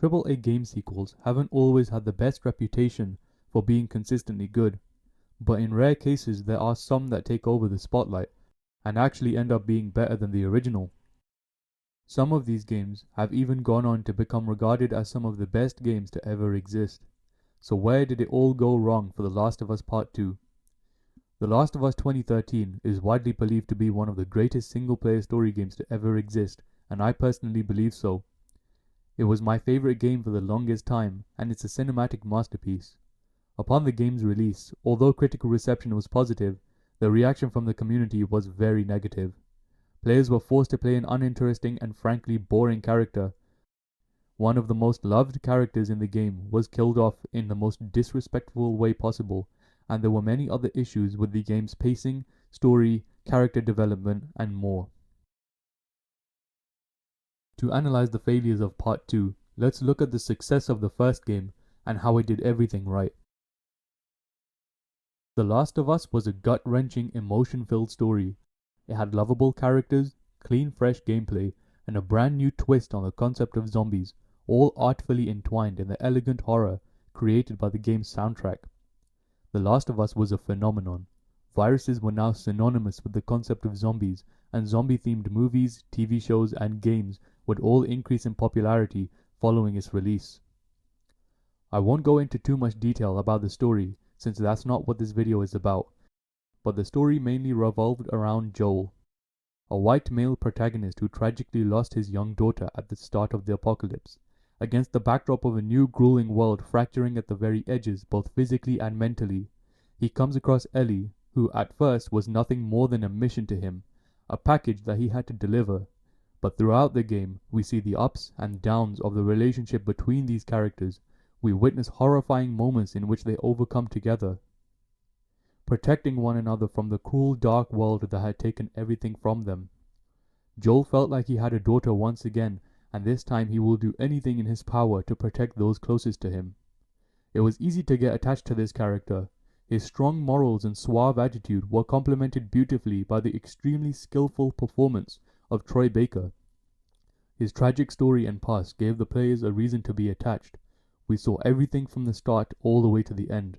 AAA game sequels haven't always had the best reputation for being consistently good, but in rare cases there are some that take over the spotlight and actually end up being better than the original. Some of these games have even gone on to become regarded as some of the best games to ever exist. So where did it all go wrong for The Last of Us Part 2? The Last of Us 2013 is widely believed to be one of the greatest single-player story games to ever exist, and I personally believe so. It was my favorite game for the longest time, and it's a cinematic masterpiece. Upon the game's release, although critical reception was positive, the reaction from the community was very negative. Players were forced to play an uninteresting and frankly boring character. One of the most loved characters in the game was killed off in the most disrespectful way possible, and there were many other issues with the game's pacing, story, character development, and more. To analyze the failures of Part 2, let's look at the success of the first game and how it did everything right. The Last of Us was a gut-wrenching, emotion-filled story. It had lovable characters, clean, fresh gameplay, and a brand new twist on the concept of zombies, all artfully entwined in the elegant horror created by the game's soundtrack. The Last of Us was a phenomenon. Viruses were now synonymous with the concept of zombies, and zombie-themed movies, TV shows, and games would all increase in popularity following its release. I won't go into too much detail about the story, since that's not what this video is about, but the story mainly revolved around Joel, a white male protagonist who tragically lost his young daughter at the start of the apocalypse. Against the backdrop of a new grueling world fracturing at the very edges both physically and mentally, he comes across Ellie, who at first was nothing more than a mission to him, a package that he had to deliver. But throughout the game, we see the ups and downs of the relationship between these characters. We witness horrifying moments in which they overcome together, protecting one another from the cruel dark world that had taken everything from them. Joel felt like he had a daughter once again, and this time he will do anything in his power to protect those closest to him. It was easy to get attached to this character. His strong morals and suave attitude were complemented beautifully by the extremely skillful performance of Troy Baker. His tragic story and past gave the players a reason to be attached. We saw everything from the start all the way to the end.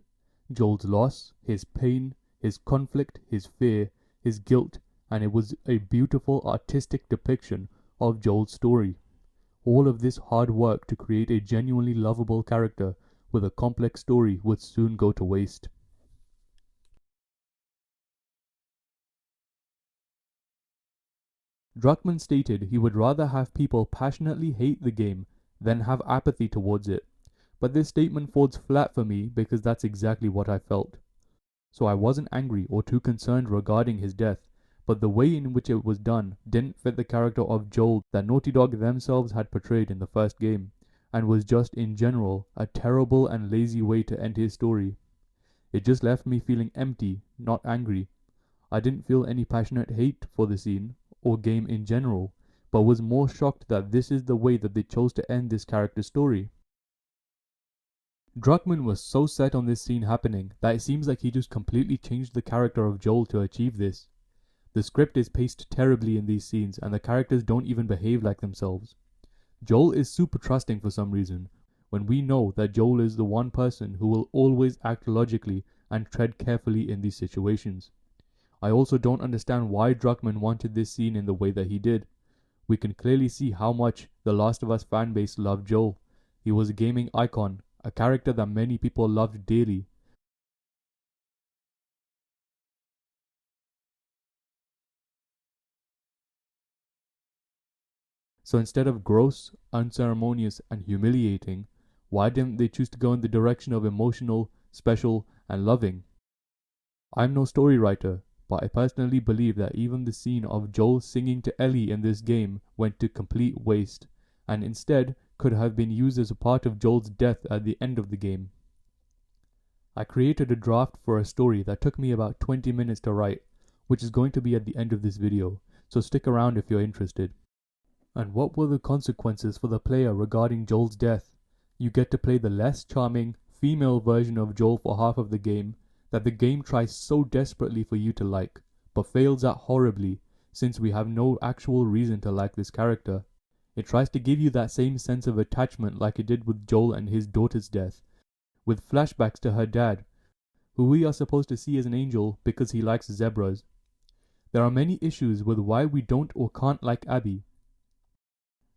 Joel's loss, his pain, his conflict, his fear, his guilt, and it was a beautiful artistic depiction of Joel's story. All of this hard work to create a genuinely lovable character with a complex story would soon go to waste. Druckmann stated he would rather have people passionately hate the game than have apathy towards it. But this statement falls flat for me because that's exactly what I felt. So I wasn't angry or too concerned regarding his death, but the way in which it was done didn't fit the character of Joel that Naughty Dog themselves had portrayed in the first game, and was just in general a terrible and lazy way to end his story. It just left me feeling empty, not angry. I didn't feel any passionate hate for the scene or game in general, but was more shocked that this is the way that they chose to end this character's story. Druckmann was so set on this scene happening that it seems like he just completely changed the character of Joel to achieve this. The script is paced terribly in these scenes and the characters don't even behave like themselves. Joel is super trusting for some reason, when we know that Joel is the one person who will always act logically and tread carefully in these situations. I also don't understand why Druckmann wanted this scene in the way that he did. We can clearly see how much the Last of Us fanbase loved Joel. He was a gaming icon, a character that many people loved dearly. So instead of gross, unceremonious, and humiliating, why didn't they choose to go in the direction of emotional, special, and loving? I'm no story writer, but I personally believe that even the scene of Joel singing to Ellie in this game went to complete waste, and instead could have been used as a part of Joel's death at the end of the game. I created a draft for a story that took me about 20 minutes to write, which is going to be at the end of this video, so stick around if you're interested. And what were the consequences for the player regarding Joel's death? You get to play the less charming, female version of Joel for half of the game that the game tries so desperately for you to like, but fails at horribly, since we have no actual reason to like this character. It tries to give you that same sense of attachment like it did with Joel and his daughter's death, with flashbacks to her dad, who we are supposed to see as an angel because he likes zebras. There are many issues with why we don't or can't like Abby.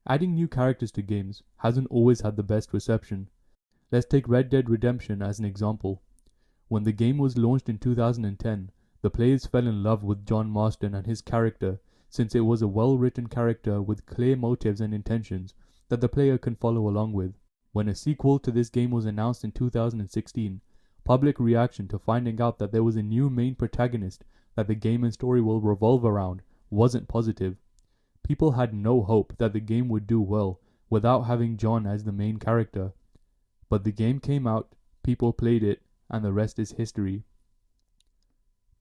Adding new characters to games hasn't always had the best reception. Let's take Red Dead Redemption as an example. When the game was launched in 2010, the players fell in love with John Marston and his character, since it was a well-written character with clear motives and intentions that the player can follow along with. When a sequel to this game was announced in 2016, public reaction to finding out that there was a new main protagonist that the game and story will revolve around wasn't positive. People had no hope that the game would do well without having John as the main character. But the game came out, people played it, and the rest is history.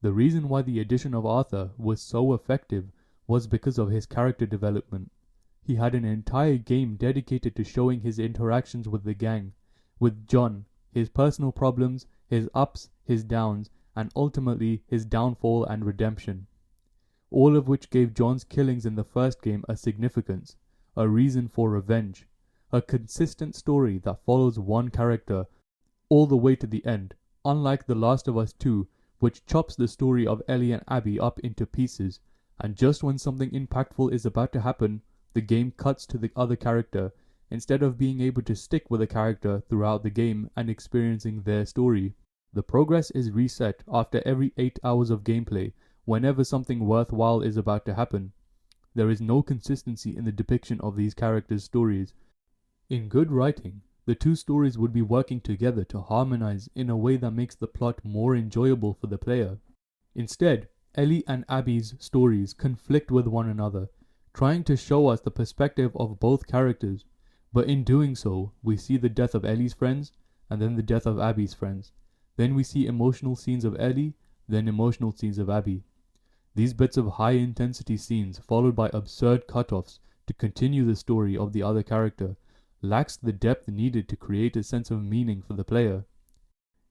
The reason why the addition of Arthur was so effective was because of his character development. He had an entire game dedicated to showing his interactions with the gang, with John, his personal problems, his ups, his downs, and ultimately his downfall and redemption. All of which gave John's killings in the first game a significance, a reason for revenge, a consistent story that follows one character all the way to the end, unlike The Last of Us 2, which chops the story of Ellie and Abby up into pieces, and just when something impactful is about to happen, the game cuts to the other character, instead of being able to stick with a character throughout the game and experiencing their story. The progress is reset after every 8 hours of gameplay, whenever something worthwhile is about to happen. There is no consistency in the depiction of these characters' stories. In good writing, the two stories would be working together to harmonize in a way that makes the plot more enjoyable for the player. Instead, Ellie and Abby's stories conflict with one another, trying to show us the perspective of both characters, but in doing so, we see the death of Ellie's friends, and then the death of Abby's friends. Then we see emotional scenes of Ellie, then emotional scenes of Abby. These bits of high-intensity scenes, followed by absurd cutoffs to continue the story of the other character, lacks the depth needed to create a sense of meaning for the player.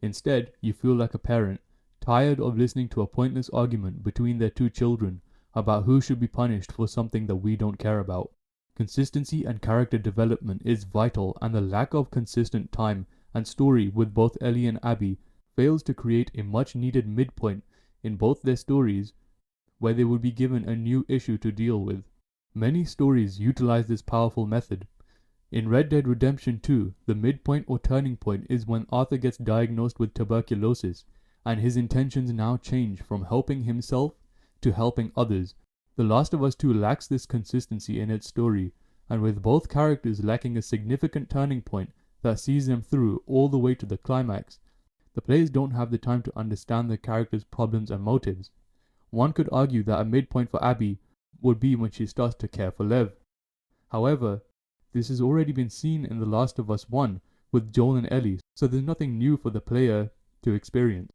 Instead, you feel like a parent, tired of listening to a pointless argument between their two children about who should be punished for something that we don't care about. Consistency and character development is vital, and the lack of consistent time and story with both Ellie and Abby fails to create a much-needed midpoint in both their stories where they would be given a new issue to deal with. Many stories utilize this powerful method. In Red Dead Redemption 2, the midpoint or turning point is when Arthur gets diagnosed with tuberculosis, and his intentions now change from helping himself to helping others. The Last of Us 2 lacks this consistency in its story, and with both characters lacking a significant turning point that sees them through all the way to the climax, the players don't have the time to understand the characters' problems and motives. One could argue that a midpoint for Abby would be when she starts to care for Lev. However, this has already been seen in The Last of Us 1 with Joel and Ellie, so there's nothing new for the player to experience.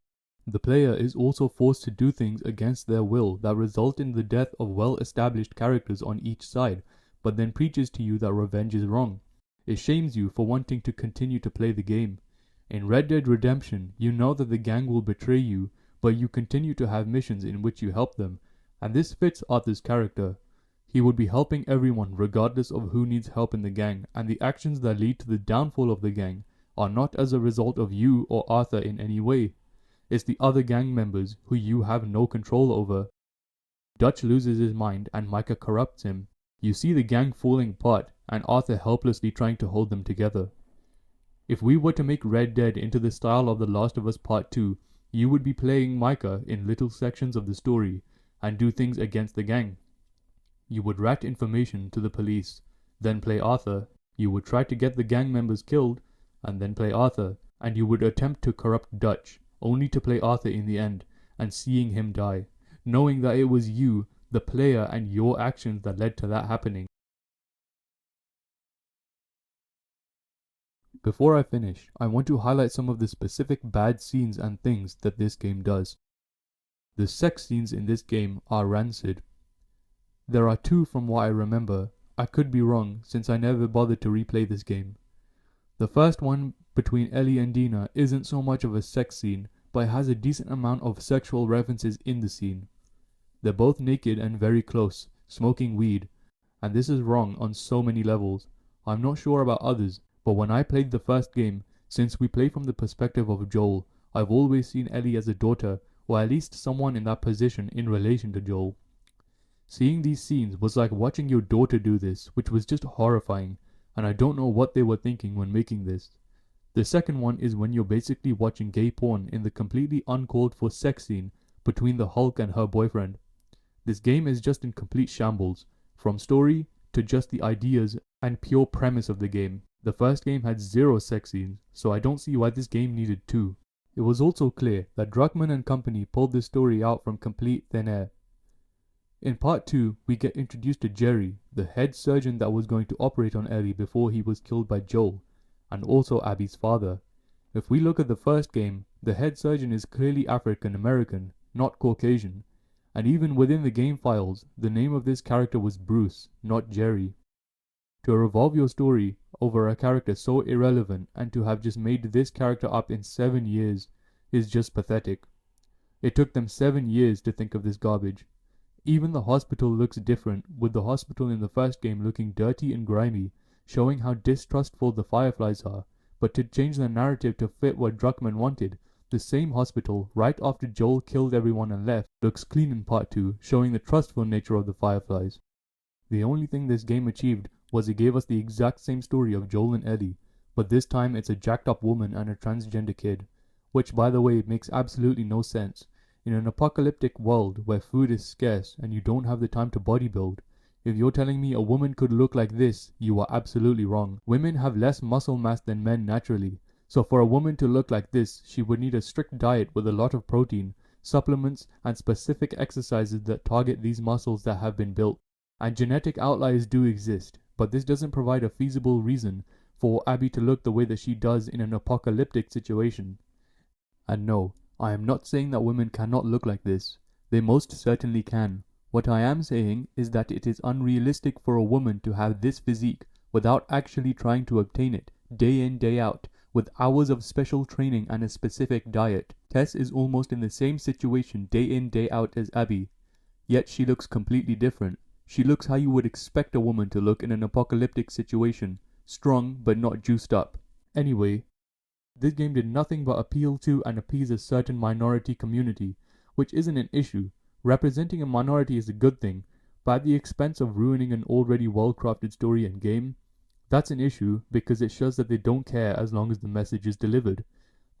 The player is also forced to do things against their will that result in the death of well-established characters on each side, but then preaches to you that revenge is wrong. It shames you for wanting to continue to play the game. In Red Dead Redemption, you know that the gang will betray you, but you continue to have missions in which you help them, and this fits Arthur's character. He would be helping everyone regardless of who needs help in the gang, and the actions that lead to the downfall of the gang are not as a result of you or Arthur in any way. It's the other gang members who you have no control over. Dutch loses his mind and Micah corrupts him. You see the gang falling apart and Arthur helplessly trying to hold them together. If we were to make Red Dead into the style of The Last of Us Part 2, you would be playing Micah in little sections of the story and do things against the gang. You would rat information to the police, then play Arthur. You would try to get the gang members killed, and then play Arthur. And you would attempt to corrupt Dutch, only to play Arthur in the end, and seeing him die, knowing that it was you, the player, and your actions that led to that happening. Before I finish, I want to highlight some of the specific bad scenes and things that this game does. The sex scenes in this game are rancid. There are 2 from what I remember. I could be wrong, since I never bothered to replay this game. The first one, between Ellie and Dina, isn't so much of a sex scene, but it has a decent amount of sexual references in the scene. They're both naked and very close, smoking weed, and this is wrong on so many levels. I'm not sure about others, but when I played the first game, since we play from the perspective of Joel, I've always seen Ellie as a daughter, or at least someone in that position in relation to Joel. Seeing these scenes was like watching your daughter do this, which was just horrifying, and I don't know what they were thinking when making this. The second one is when you're basically watching gay porn in the completely uncalled for sex scene between the Hulk and her boyfriend. This game is just in complete shambles, from story to just the ideas and pure premise of the game. The first game had zero sex scenes, so I don't see why this game needed two. It was also clear that Druckmann and company pulled this story out from complete thin air. In part 2, we get introduced to Jerry, the head surgeon that was going to operate on Ellie before he was killed by Joel, and also Abby's father. If we look at the first game, the head surgeon is clearly African American, not Caucasian, and even within the game files, the name of this character was Bruce, not Jerry. To revolve your story over a character so irrelevant and to have just made this character up in 7 years is just pathetic. It took them 7 years to think of this garbage. Even the hospital looks different, with the hospital in the first game looking dirty and grimy, showing how distrustful the Fireflies are, but to change the narrative to fit what Druckmann wanted, the same hospital, right after Joel killed everyone and left, looks clean in part 2, showing the trustful nature of the Fireflies. The only thing this game achieved was it gave us the exact same story of Joel and Ellie, but this time it's a jacked up woman and a transgender kid, which by the way makes absolutely no sense. In an apocalyptic world where food is scarce and you don't have the time to bodybuild, if you're telling me a woman could look like this, you are absolutely wrong. Women have less muscle mass than men naturally, so for a woman to look like this, she would need a strict diet with a lot of protein, supplements, and specific exercises that target these muscles that have been built. And genetic outliers do exist, but this doesn't provide a feasible reason for Abby to look the way that she does in an apocalyptic situation. And no, I am not saying that women cannot look like this. They most certainly can. What I am saying is that it is unrealistic for a woman to have this physique without actually trying to obtain it, day in, day out, with hours of special training and a specific diet. Tess is almost in the same situation day in, day out as Abby, yet she looks completely different. She looks how you would expect a woman to look in an apocalyptic situation, strong but not juiced up. Anyway, this game did nothing but appeal to and appease a certain minority community, which isn't an issue. Representing a minority is a good thing, but at the expense of ruining an already well-crafted story and game, that's an issue because it shows that they don't care as long as the message is delivered.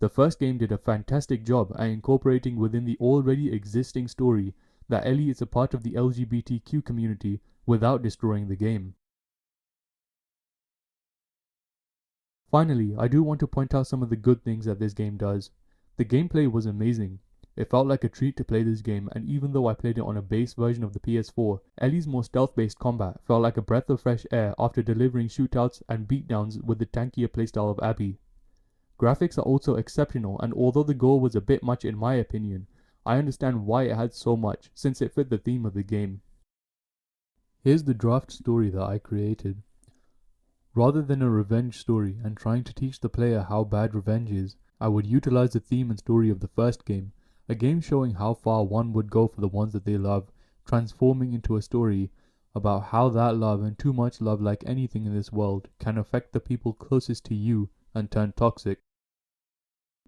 The first game did a fantastic job at incorporating within the already existing story that Ellie is a part of the LGBTQ community without destroying the game. Finally, I do want to point out some of the good things that this game does. The gameplay was amazing. It felt like a treat to play this game, and even though I played it on a base version of the PS4, Ellie's more stealth-based combat felt like a breath of fresh air after delivering shootouts and beatdowns with the tankier playstyle of Abby. Graphics are also exceptional, and although the gore was a bit much in my opinion, I understand why it had so much, since it fit the theme of the game. Here's the draft story that I created. Rather than a revenge story and trying to teach the player how bad revenge is, I would utilize the theme and story of the first game, a game showing how far one would go for the ones that they love, transforming into a story about how that love and too much love, like anything in this world, can affect the people closest to you and turn toxic.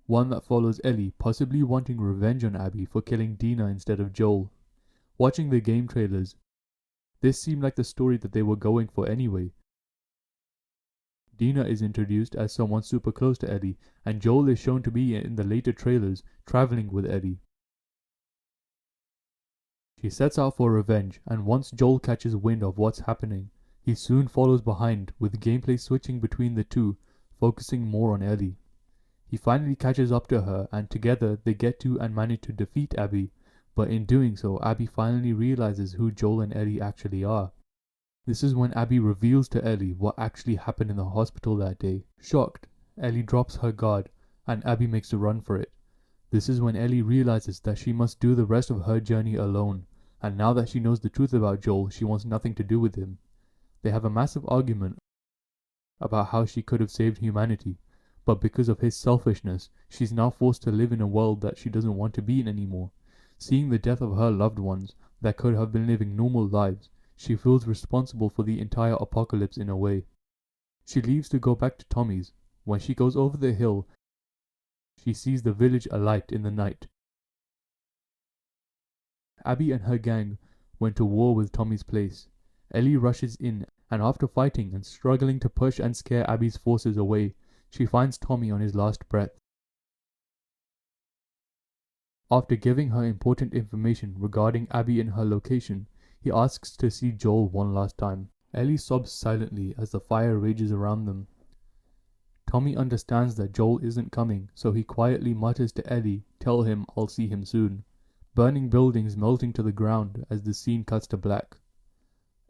One that follows Ellie possibly wanting revenge on Abby for killing Dina instead of Joel. Watching the game trailers, this seemed like the story that they were going for anyway. Dina is introduced as someone super close to Ellie, and Joel is shown to be in the later trailers traveling with Ellie. She sets out for revenge, and once Joel catches wind of what's happening, he soon follows behind, with gameplay switching between the two, focusing more on Ellie. He finally catches up to her, and together they get to and manage to defeat Abby, but in doing so, Abby finally realizes who Joel and Ellie actually are. This is when Abby reveals to Ellie what actually happened in the hospital that day. Shocked, Ellie drops her guard, and Abby makes a run for it. This is when Ellie realizes that she must do the rest of her journey alone, and now that she knows the truth about Joel, she wants nothing to do with him. They have a massive argument about how she could have saved humanity, but because of his selfishness, she's now forced to live in a world that she doesn't want to be in anymore. Seeing the death of her loved ones that could have been living normal lives, She feels responsible for the entire apocalypse in a way. She leaves to go back to Tommy's. When she goes over the hill, she sees the village alight in the night. Abby and her gang went to war with Tommy's place. Ellie rushes in, and after fighting and struggling to push and scare Abby's forces away, she finds Tommy on his last breath. After giving her important information regarding Abby and her location, he asks to see Joel one last time. Ellie sobs silently as the fire rages around them. Tommy understands that Joel isn't coming, so he quietly mutters to Ellie, "Tell him I'll see him soon." Burning buildings melting to the ground as the scene cuts to black.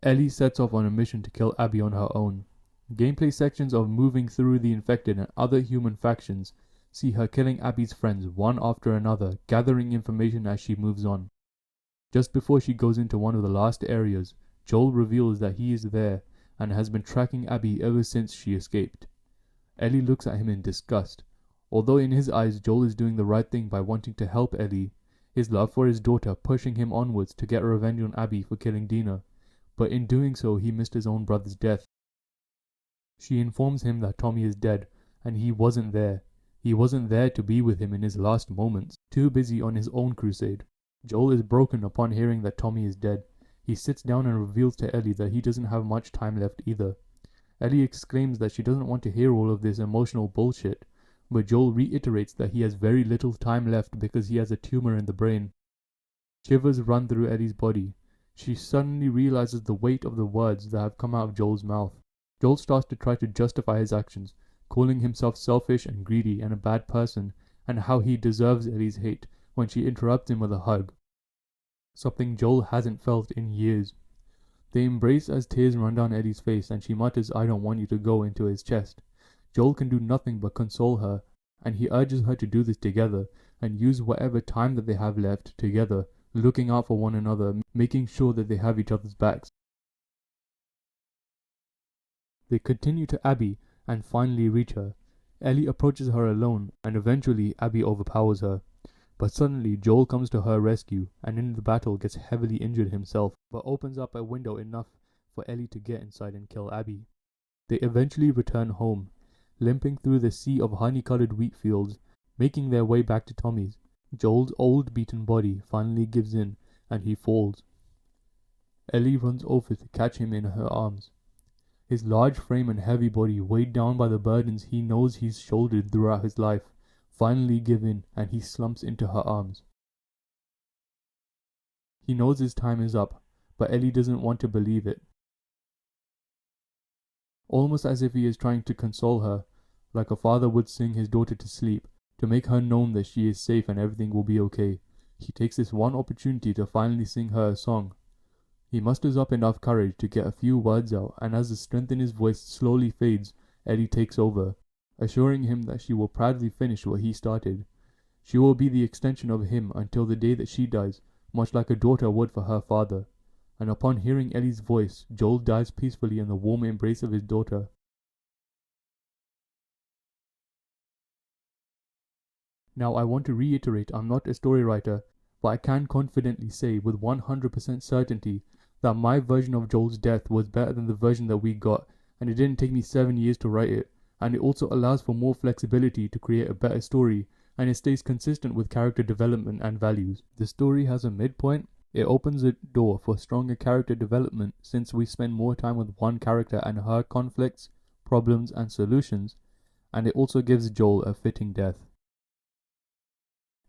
Ellie sets off on a mission to kill Abby on her own. Gameplay sections of moving through the infected and other human factions see her killing Abby's friends one after another, gathering information as she moves on. Just before she goes into one of the last areas, Joel reveals that he is there and has been tracking Abby ever since she escaped. Ellie looks at him in disgust. Although in his eyes Joel is doing the right thing by wanting to help Ellie, his love for his daughter pushing him onwards to get revenge on Abby for killing Dina, but in doing so he missed his own brother's death. She informs him that Tommy is dead, and he wasn't there. He wasn't there to be with him in his last moments, too busy on his own crusade. Joel is broken upon hearing that Tommy is dead. He sits down and reveals to Ellie that he doesn't have much time left either. Ellie exclaims that she doesn't want to hear all of this emotional bullshit, but Joel reiterates that he has very little time left because he has a tumor in the brain. Shivers run through Ellie's body. She suddenly realizes the weight of the words that have come out of Joel's mouth. Joel starts to try to justify his actions, calling himself selfish and greedy and a bad person, and how he deserves Ellie's hate when she interrupts him with a hug. Something Joel hasn't felt in years. They embrace as tears run down Ellie's face and she mutters, "I don't want you to go," into his chest. Joel can do nothing but console her, and he urges her to do this together and use whatever time that they have left together, looking out for one another, making sure that they have each other's backs. They continue to Abby and finally reach her. Ellie approaches her alone, and eventually Abby overpowers her. But suddenly Joel comes to her rescue, and in the battle gets heavily injured himself, but opens up a window enough for Ellie to get inside and kill Abby. They eventually return home, limping through the sea of honey-colored wheat fields, making their way back to Tommy's. Joel's old beaten body finally gives in, and he falls. Ellie runs over to catch him in her arms. His large frame and heavy body, weighed down by the burdens he knows he's shouldered throughout his life, finally give in, and he slumps into her arms. He knows his time is up, but Ellie doesn't want to believe it. Almost as if he is trying to console her, like a father would sing his daughter to sleep, to make her known that she is safe and everything will be okay. He takes this one opportunity to finally sing her a song. He musters up enough courage to get a few words out, and as the strength in his voice slowly fades, Ellie takes over, assuring him that she will proudly finish what he started. She will be the extension of him until the day that she dies, much like a daughter would for her father. And upon hearing Ellie's voice, Joel dies peacefully in the warm embrace of his daughter. Now I want to reiterate, I'm not a story writer, but I can confidently say with 100% certainty that my version of Joel's death was better than the version that we got, and it didn't take me 7 years to write it, and it also allows for more flexibility to create a better story, and it stays consistent with character development and values. The story has a midpoint. It opens a door for stronger character development since we spend more time with one character and her conflicts, problems, and solutions, and it also gives Joel a fitting death.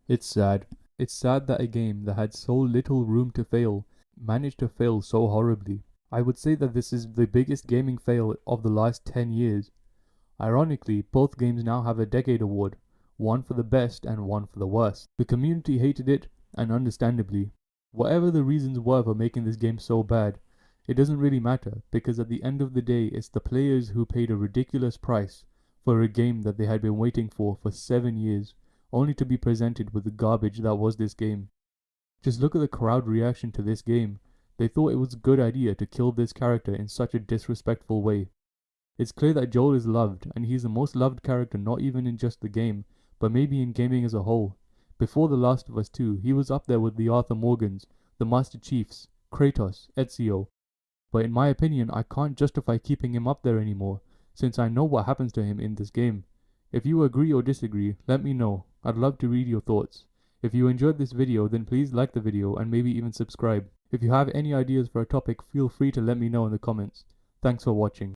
It's sad. It's sad that a game that had so little room to fail managed to fail so horribly. I would say that this is the biggest gaming fail of the last 10 years. Ironically, both games now have a Decade Award, one for the best and one for the worst. The community hated it, and understandably. Whatever the reasons were for making this game so bad, it doesn't really matter, because at the end of the day it's the players who paid a ridiculous price for a game that they had been waiting for 7 years, only to be presented with the garbage that was this game. Just look at the crowd reaction to this game. They thought it was a good idea to kill this character in such a disrespectful way. It's clear that Joel is loved, and he's the most loved character not even in just the game, but maybe in gaming as a whole. Before The Last of Us 2, he was up there with the Arthur Morgans, the Master Chiefs, Kratos, Ezio. but in my opinion I can't justify keeping him up there anymore, since I know what happens to him in this game. If you agree or disagree, let me know. I'd love to read your thoughts. If you enjoyed this video, then please like the video and maybe even subscribe. If you have any ideas for a topic, feel free to let me know in the comments. Thanks for watching.